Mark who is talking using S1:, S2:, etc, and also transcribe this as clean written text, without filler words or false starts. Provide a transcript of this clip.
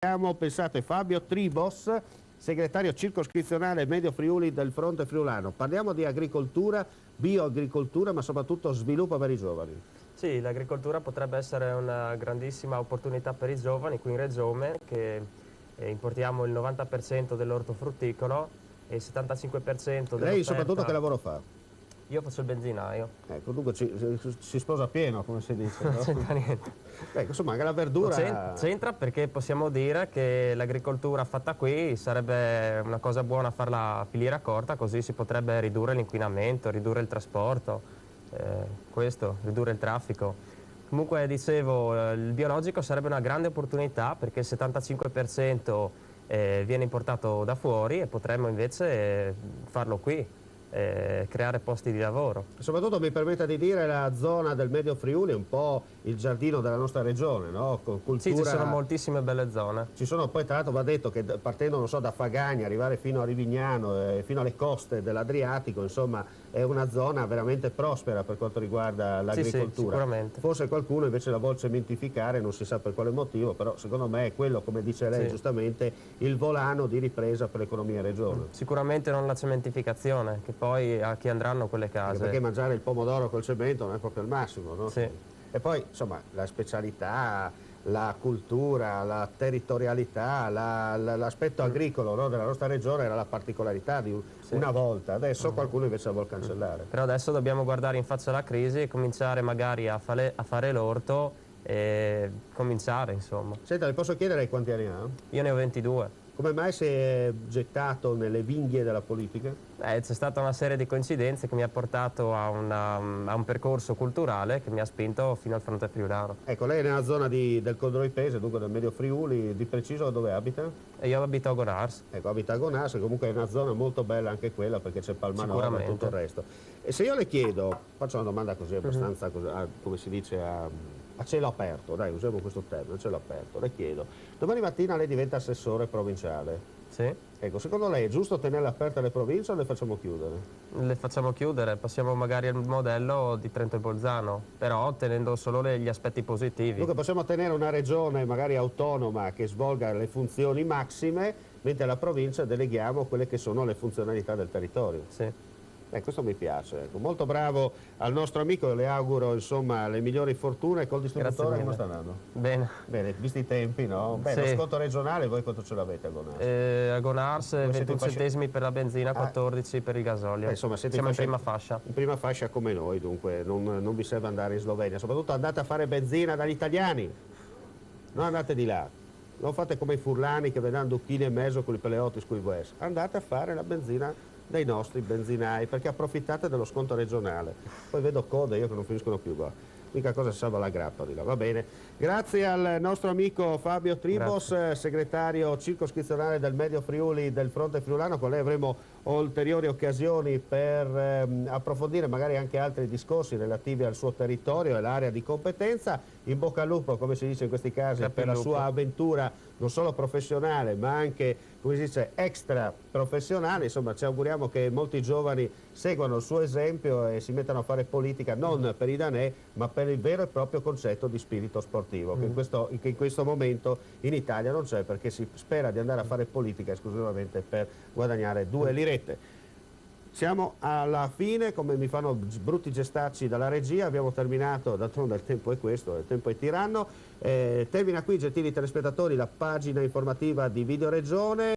S1: Pensate, Fabio Tribos, segretario circoscrizionale Medio Friuli del Fronte Friulano. Parliamo di agricoltura, bioagricoltura, ma soprattutto sviluppo per i giovani.
S2: Sì, l'agricoltura potrebbe essere una grandissima opportunità per i giovani qui in Regione, che importiamo il 90% dell'ortofrutticolo e il 75% dell'offerta.
S1: Lei soprattutto che lavoro fa?
S2: Io faccio il benzinaio.
S1: Ecco, dunque si sposa pieno, come si dice, no?
S2: Non c'entra niente.
S1: Ecco, insomma, anche la verdura...
S2: C'entra perché possiamo dire che l'agricoltura fatta qui sarebbe una cosa buona farla a filiera corta, così si potrebbe ridurre l'inquinamento, ridurre il trasporto, ridurre il traffico. Comunque dicevo, il biologico sarebbe una grande opportunità perché il 75% viene importato da fuori e potremmo invece farlo qui. Creare posti di lavoro.
S1: Soprattutto mi permetta di dire la zona del Medio Friuli è un po' il giardino della nostra regione, no? Con cultura...
S2: Sì, ci sono moltissime belle zone.
S1: Ci sono poi, tra l'altro va detto che partendo, non so, da Fagagna, arrivare fino a Rivignano, fino alle coste dell'Adriatico, insomma è una zona veramente prospera per quanto riguarda l'agricoltura.
S2: Sì, sicuramente.
S1: Forse qualcuno invece la vuol cementificare, non si sa per quale motivo, però secondo me è quello, come dice lei giustamente, il volano di ripresa per l'economia in regione.
S2: Sicuramente non la cementificazione, che poi a chi andranno quelle case.
S1: Anche perché mangiare il pomodoro col cemento non è proprio il massimo, no?
S2: Sì.
S1: E poi insomma la specialità, la cultura, la territorialità, l'aspetto agricolo, no, della nostra regione era la particolarità di una volta, adesso qualcuno invece la vuol cancellare.
S2: Però adesso dobbiamo guardare in faccia la crisi e cominciare magari a fare l'orto e cominciare, insomma.
S1: Senta, le posso chiedere quanti anni ha?
S2: Io ne ho 22.
S1: Come mai si è gettato nelle vinghie della politica?
S2: C'è stata una serie di coincidenze che mi ha portato a un percorso culturale che mi ha spinto fino al Fronte Friulano.
S1: Ecco, lei è nella zona del Codroipese, dunque del Medio Friuli, di preciso dove abita?
S2: E io abito a Gonars.
S1: Ecco, abita a Gonars, comunque è una zona molto bella anche quella perché c'è Palmanova e tutto il resto. E se io le chiedo, faccio una domanda così abbastanza, come si dice, a cielo aperto, dai, usiamo questo termine, a cielo aperto, le chiedo, domani mattina lei diventa assessore provinciale.
S2: Sì.
S1: Ecco, secondo lei è giusto tenerle aperte le province o le facciamo chiudere?
S2: Le facciamo chiudere, passiamo magari al modello di Trento e Bolzano, però tenendo solo gli aspetti positivi.
S1: Dunque possiamo tenere una regione magari autonoma che svolga le funzioni massime, mentre alla provincia deleghiamo quelle che sono le funzionalità del territorio.
S2: Sì.
S1: Questo mi piace, ecco. Molto bravo al nostro amico, le auguro insomma le migliori fortune. Col distributore come sta andando?
S2: Bene.
S1: Bene, visti i tempi, no? Beh, lo sconto regionale voi quanto ce l'avete a Gonars?
S2: A Gonars 21 centesimi per la benzina, 14 per il gasolio.
S1: Insomma,
S2: siamo in prima fascia.
S1: In prima fascia come noi, dunque non vi serve andare in Slovenia, soprattutto andate a fare benzina dagli italiani, non andate di là. Non fate come i furlani che vedranno 2,5 kg con i peleotti squibus. Andate a fare la benzina dei nostri benzinai, perché approfittate dello sconto regionale. Poi vedo code io che non finiscono più qua. L'unica cosa si salva la grappa di là, va bene. Grazie al nostro amico Fabio Tribos, segretario circoscrizionale del Medio Friuli del Fronte Friulano. Con lei avremo ulteriori occasioni per approfondire magari anche altri discorsi relativi al suo territorio e all'area di competenza. In bocca al lupo, come si dice in questi casi, per la sua avventura non solo professionale ma anche, come si dice, extra professionale. Insomma, ci auguriamo che molti giovani seguano il suo esempio e si mettano a fare politica non per i danè ma per il vero e proprio concetto di spirito sportivo che in questo momento in Italia non c'è, perché si spera di andare a fare politica esclusivamente per guadagnare 2 lirette. Siamo alla fine, come mi fanno brutti gestacci dalla regia, abbiamo terminato, d'altronde il tempo è questo, il tempo è tiranno. Termina qui, gentili telespettatori, la pagina informativa di Videoregione.